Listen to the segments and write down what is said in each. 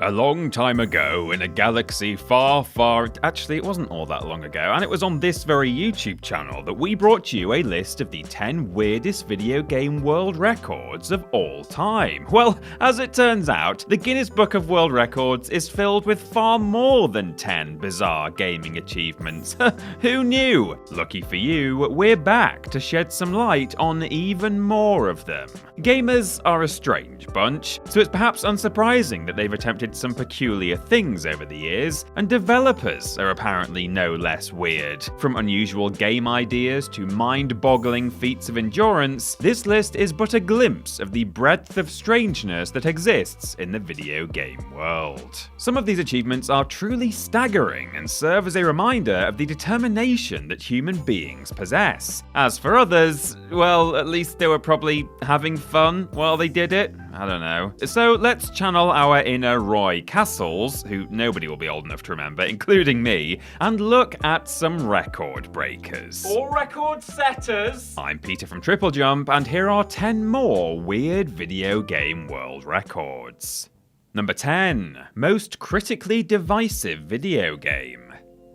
A long time ago, in a galaxy far, far... Actually, it wasn't all that long ago, and it was on this very YouTube channel that we brought you a list of the 10 weirdest video game world records of all time. Well, as it turns out, the Guinness Book of World Records is filled with far more than 10 bizarre gaming achievements. Who knew? Lucky for you, we're back to shed some light on even more of them. Gamers are a strange bunch, so it's perhaps unsurprising that they've attempted some peculiar things over the years, and developers are apparently no less weird. From unusual game ideas to mind-boggling feats of endurance, this list is but a glimpse of the breadth of strangeness that exists in the video game world. Some of these achievements are truly staggering and serve as a reminder of the determination that human beings possess. As for others, well, at least they were probably having fun while they did it. I don't know. So let's channel our inner Roy Castles, who nobody will be old enough to remember, including me, and look at some record breakers. Or record setters. I'm Peter from Triple Jump, and here are 10 more weird video game world records. Number 10. Most critically divisive video game.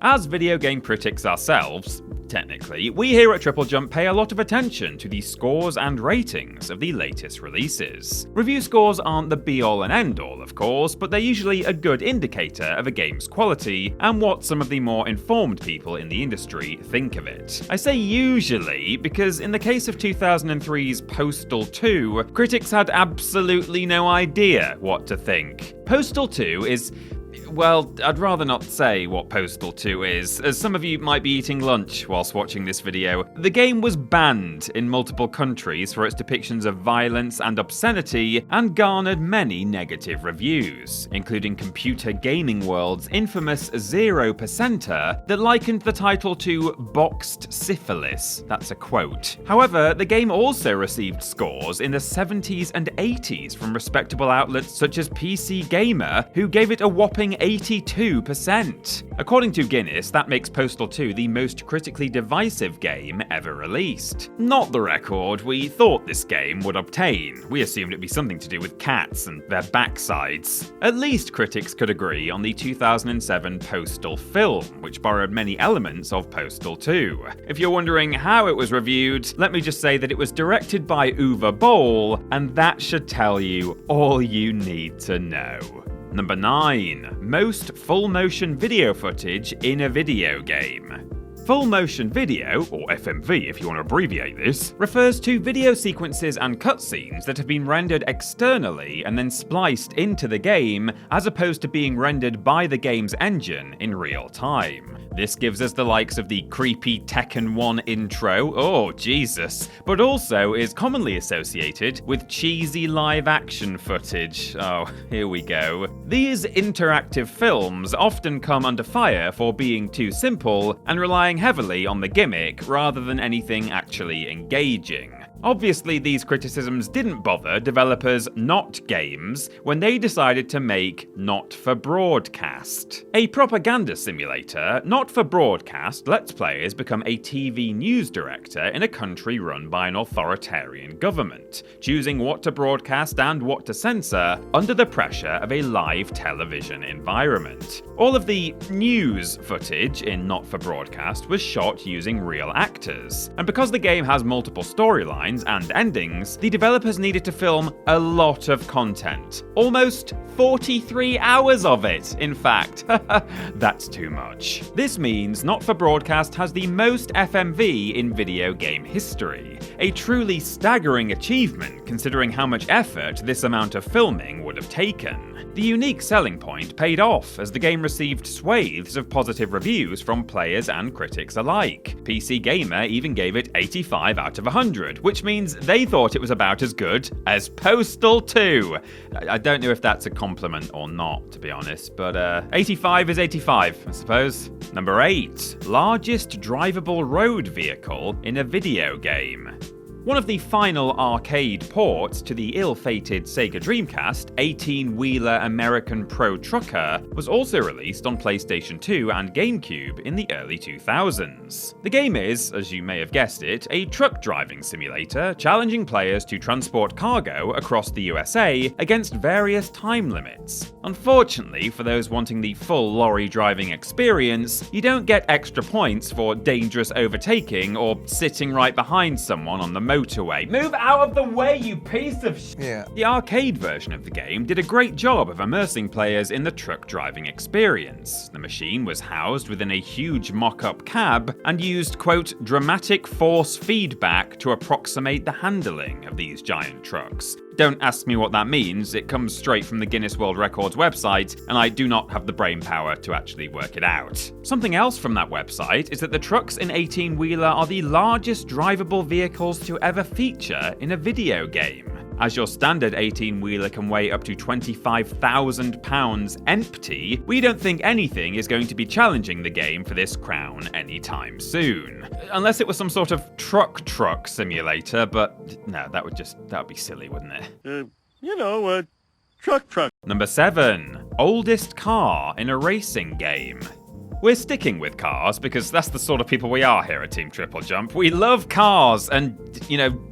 As video game critics ourselves, technically, we here at Triple Jump pay a lot of attention to the scores and ratings of the latest releases. Review scores aren't the be-all and end-all, of course, but they're usually a good indicator of a game's quality and what some of the more informed people in the industry think of it. I say usually because in the case of 2003's Postal 2, critics had absolutely no idea what to think. Postal 2 is... well, I'd rather not say what Postal 2 is, as some of you might be eating lunch whilst watching this video. The game was banned in multiple countries for its depictions of violence and obscenity, and garnered many negative reviews, including Computer Gaming World's infamous 0%er that likened the title to boxed syphilis. That's a quote. However, the game also received scores in the 70s and 80s from respectable outlets such as PC Gamer, who gave it a whopping 82%. According to Guinness, that makes Postal 2 the most critically divisive game ever released. Not the record we thought this game would obtain. We assumed it'd be something to do with cats and their backsides. At least critics could agree on the 2007 Postal film, which borrowed many elements of Postal 2. If you're wondering how it was reviewed, let me just say that it was directed by Uwe Boll, and that should tell you all you need to know. Number 9. Most full motion video footage in a video game. Full motion video, or FMV if you want to abbreviate this, refers to video sequences and cutscenes that have been rendered externally and then spliced into the game, as opposed to being rendered by the game's engine in real time. This gives us the likes of the creepy Tekken 1 intro, oh Jesus, but also is commonly associated with cheesy live-action footage. Oh, here we go. These interactive films often come under fire for being too simple and relying heavily on the gimmick rather than anything actually engaging. Obviously, these criticisms didn't bother developers Not Games when they decided to make Not for Broadcast. A propaganda simulator, Not for Broadcast lets players become a TV news director in a country run by an authoritarian government, choosing what to broadcast and what to censor under the pressure of a live television environment. All of the news footage in Not for Broadcast was shot using real actors, and because the game has multiple storylines and endings, the developers needed to film a lot of content. Almost 43 hours of it, in fact. That's too much. This means Not for Broadcast has the most FMV in video game history. A truly staggering achievement considering how much effort this amount of filming would have taken. The unique selling point paid off as the game received swathes of positive reviews from players and critics alike. PC Gamer even gave it 85 out of 100, which means they thought it was about as good as Postal 2. I don't know if that's a compliment or not, to be honest, but 85 is 85, I suppose. Number 8. Largest drivable road vehicle in a video game. One of the final arcade ports to the ill-fated Sega Dreamcast, 18-wheeler American Pro Trucker, was also released on PlayStation 2 and GameCube in the early 2000s. The game is, as you may have guessed it, a truck driving simulator, challenging players to transport cargo across the USA against various time limits. Unfortunately, for those wanting the full lorry driving experience, you don't get extra points for dangerous overtaking or sitting right behind someone on the motorway. Move out of the way, you piece of sh**. Yeah. The arcade version of the game did a great job of immersing players in the truck driving experience. The machine was housed within a huge mock-up cab and used, quote, dramatic force feedback to approximate the handling of these giant trucks. Don't ask me what that means, it comes straight from the Guinness World Records website, and I do not have the brain power to actually work it out. Something else from that website is that the trucks in 18-wheeler are the largest drivable vehicles to ever feature in a video game. As your standard 18-wheeler can weigh up to 25,000 pounds empty, we don't think anything is going to be challenging the game for this crown anytime soon. Unless it was some sort of truck simulator, but no, that would be silly, wouldn't it? Truck. Number 7. Oldest car in a racing game. We're sticking with cars because that's the sort of people we are here at Team Triple Jump. We love cars and,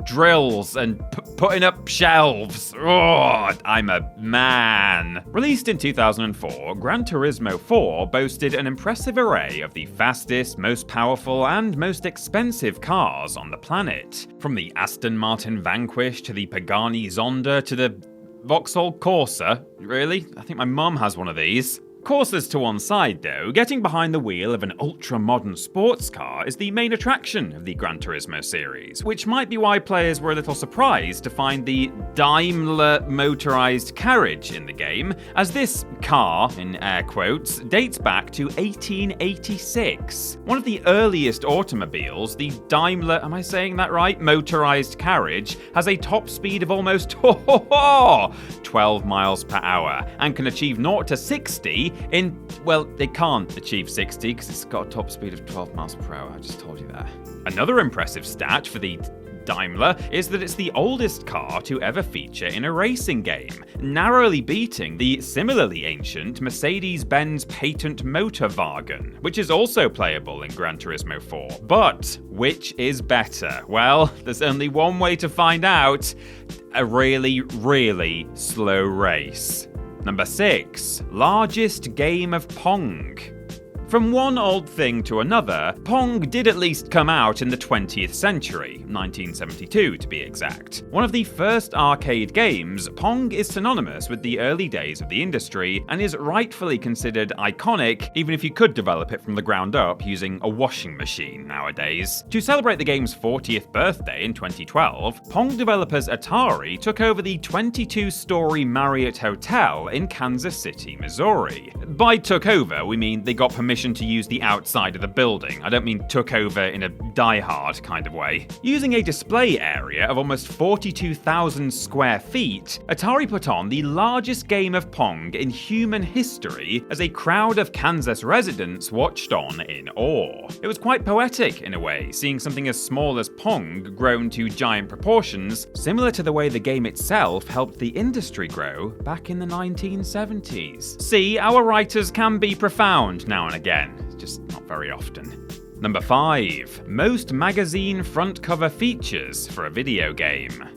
drills and putting up shelves. Oh, I'm a man. Released in 2004, Gran Turismo 4 boasted an impressive array of the fastest, most powerful, and most expensive cars on the planet. From the Aston Martin Vanquish to the Pagani Zonda to the Vauxhall Corsa. Really? I think my mum has one of these. Corsas to one side though, getting behind the wheel of an ultra-modern sports car is the main attraction of the Gran Turismo series, which might be why players were a little surprised to find the Daimler motorized carriage in the game, as this car, in air quotes, dates back to 1886. One of the earliest automobiles, the Daimler, am I saying that right, motorized carriage, has a top speed of almost 12 miles per hour, and can achieve 0 to 60 in, well, they can't achieve 60 because it's got a top speed of 12 miles per hour, I just told you that. Another impressive stat for the Daimler is that it's the oldest car to ever feature in a racing game, narrowly beating the similarly ancient Mercedes-Benz patent Motorwagen, which is also playable in Gran Turismo 4. But which is better? Well, there's only one way to find out: a really, really slow race. Number 6. Largest game of Pong. From one old thing to another, Pong did at least come out in the 20th century, 1972 to be exact. One of the first arcade games, Pong is synonymous with the early days of the industry and is rightfully considered iconic, even if you could develop it from the ground up using a washing machine nowadays. To celebrate the game's 40th birthday in 2012, Pong developers Atari took over the 22-story Marriott Hotel in Kansas City, Missouri. By took over, we mean they got permission to use the outside of the building. I don't mean took over in a Die Hard kind of way. Using a display area of almost 42,000 square feet, Atari put on the largest game of Pong in human history as a crowd of Kansas residents watched on in awe. It was quite poetic in a way, seeing something as small as Pong grown to giant proportions, similar to the way the game itself helped the industry grow back in the 1970s. See, our writers can be profound now and again, just not very often. Number 5. Most magazine front cover features for a video game.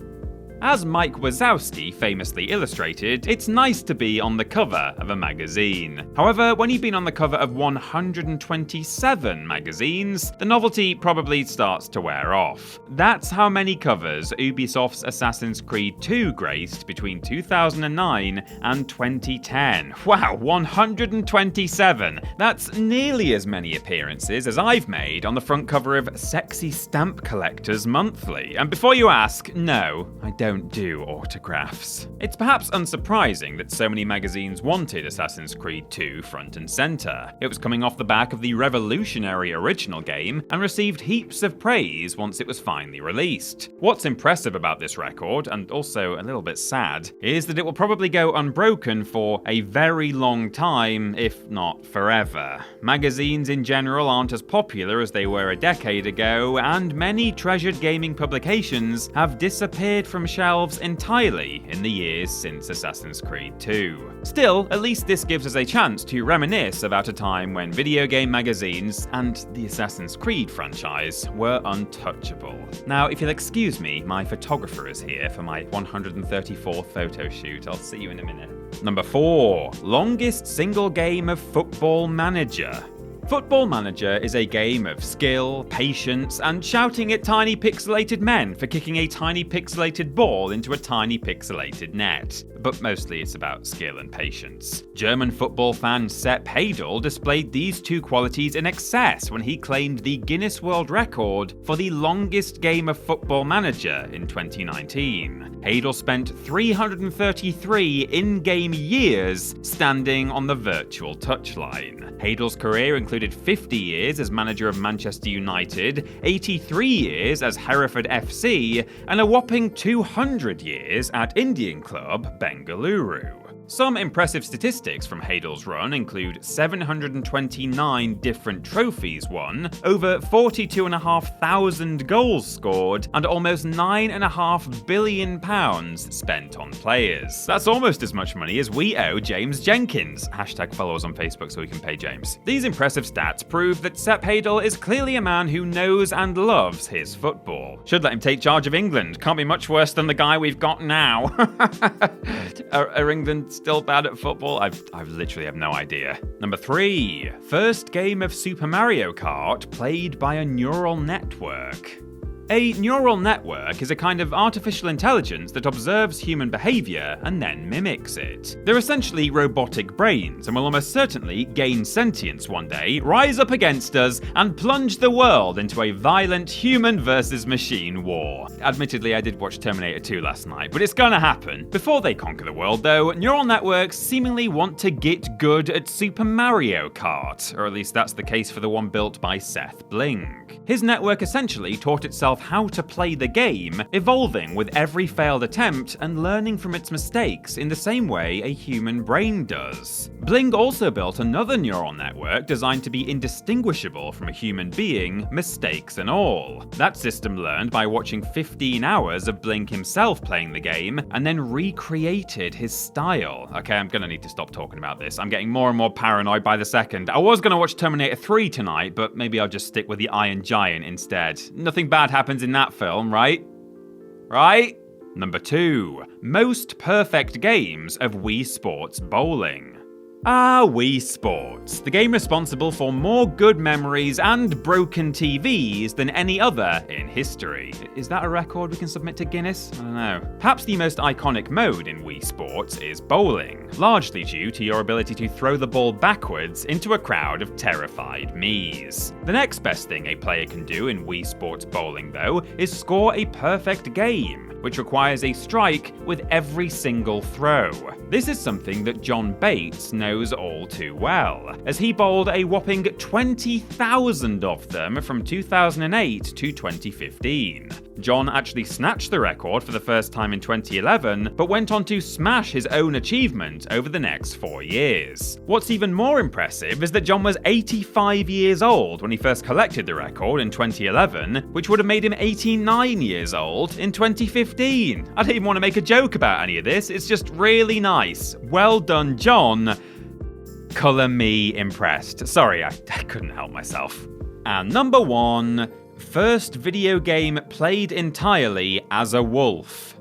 As Mike Wazowski famously illustrated, it's nice to be on the cover of a magazine. However, when you've been on the cover of 127 magazines, the novelty probably starts to wear off. That's how many covers Ubisoft's Assassin's Creed 2 graced between 2009 and 2010. Wow, 127! That's nearly as many appearances as I've made on the front cover of Sexy Stamp Collectors Monthly. And before you ask, no, I don't don't do autographs. It's perhaps unsurprising that so many magazines wanted Assassin's Creed 2 front and center. It was coming off the back of the revolutionary original game and received heaps of praise once it was finally released. What's impressive about this record, and also a little bit sad, is that it will probably go unbroken for a very long time, if not forever. Magazines in general aren't as popular as they were a decade ago, and many treasured gaming publications have disappeared from shelves entirely in the years since Assassin's Creed 2. Still, at least this gives us a chance to reminisce about a time when video game magazines and the Assassin's Creed franchise were untouchable. Now, if you'll excuse me, my photographer is here for my 134th photo shoot. I'll see you in a minute. Number 4. Longest single game of Football Manager. Football Manager is a game of skill, patience, and shouting at tiny pixelated men for kicking a tiny pixelated ball into a tiny pixelated net. But mostly it's about skill and patience. German football fan Sepp Heydel displayed these two qualities in excess when he claimed the Guinness World Record for the longest game of Football Manager in 2019. Heydel spent 333 in-game years standing on the virtual touchline. Heydel's career included 50 years as manager of Manchester United, 83 years as Hereford FC, and a whopping 200 years at Indian club Bengaluru. Some impressive statistics from Heydel's run include 729 different trophies won, over 42,500 goals scored, and almost £9.5 billion spent on players. That's almost as much money as we owe James Jenkins. Hashtag follow us on Facebook so we can pay James. These impressive stats prove that Sepp Heydel is clearly a man who knows and loves his football. Should let him take charge of England. Can't be much worse than the guy we've got now. Are England still bad at football? I literally have no idea. Number 3. First game of Super Mario Kart played by a neural network. A neural network is a kind of artificial intelligence that observes human behavior and then mimics it. They're essentially robotic brains and will almost certainly gain sentience one day, rise up against us, and plunge the world into a violent human versus machine war. Admittedly, I did watch Terminator 2 last night, but it's gonna happen. Before they conquer the world, though, neural networks seemingly want to get good at Super Mario Kart, or at least that's the case for the one built by Seth Bling. His network essentially taught itself how to play the game, evolving with every failed attempt and learning from its mistakes in the same way a human brain does. Bling also built another neural network designed to be indistinguishable from a human being, mistakes and all. That system learned by watching 15 hours of Bling himself playing the game and then recreated his style. Okay, I'm gonna need to stop talking about this. I'm getting more and more paranoid by the second. I was gonna watch Terminator 3 tonight, but maybe I'll just stick with the Iron Giant instead. Nothing bad happens in that film, right? Right? Number 2. Most perfect games of Wii Sports Bowling. Wii Sports, the game responsible for more good memories and broken TVs than any other in history. Is that a record we can submit to Guinness? I don't know. Perhaps the most iconic mode in Wii Sports is bowling, largely due to your ability to throw the ball backwards into a crowd of terrified Miis. The next best thing a player can do in Wii Sports Bowling, though, is score a perfect game, which requires a strike with every single throw. This is something that John Bates knows all too well, as he bowled a whopping 20,000 of them from 2008 to 2015. John actually snatched the record for the first time in 2011, but went on to smash his own achievement over the next 4 years. What's even more impressive is that John was 85 years old when he first collected the record in 2011, which would have made him 89 years old in 2015. I don't even want to make a joke about any of this, it's just really nice. Well done, John. Colour me impressed. Sorry, I couldn't help myself. And number 1. First video game played entirely as a wolf.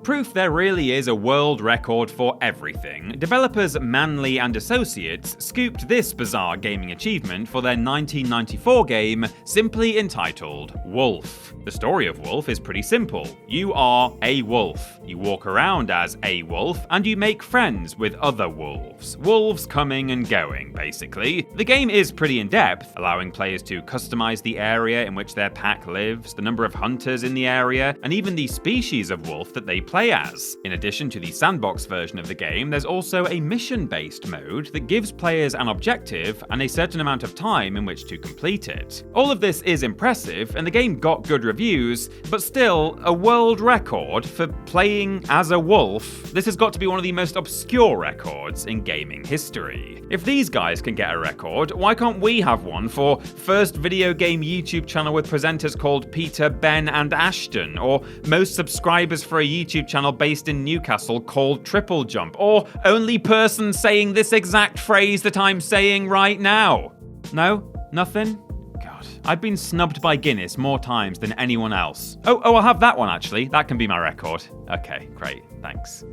Proof there really is a world record for everything, developers Manley and Associates scooped this bizarre gaming achievement for their 1994 game, simply entitled Wolf. The story of Wolf is pretty simple. You are a wolf. You walk around as a wolf, and you make friends with other wolves. Wolves coming and going, basically. The game is pretty in-depth, allowing players to customize the area in which their pack lives, the number of hunters in the area, and even the species of wolf that they play play as. In addition to the sandbox version of the game, there's also a mission-based mode that gives players an objective and a certain amount of time in which to complete it. All of this is impressive, and the game got good reviews, but still, a world record for playing as a wolf. This has got to be one of the most obscure records in gaming history. If these guys can get a record, why can't we have one for first video game YouTube channel with presenters called Peter, Ben, and Ashton, or most subscribers for a YouTube channel based in Newcastle called Triple Jump, or only person saying this exact phrase that I'm saying right now? No? Nothing? God, I've been snubbed by Guinness more times than anyone else. Oh, I'll have that one actually. That can be my record. Okay, great, thanks.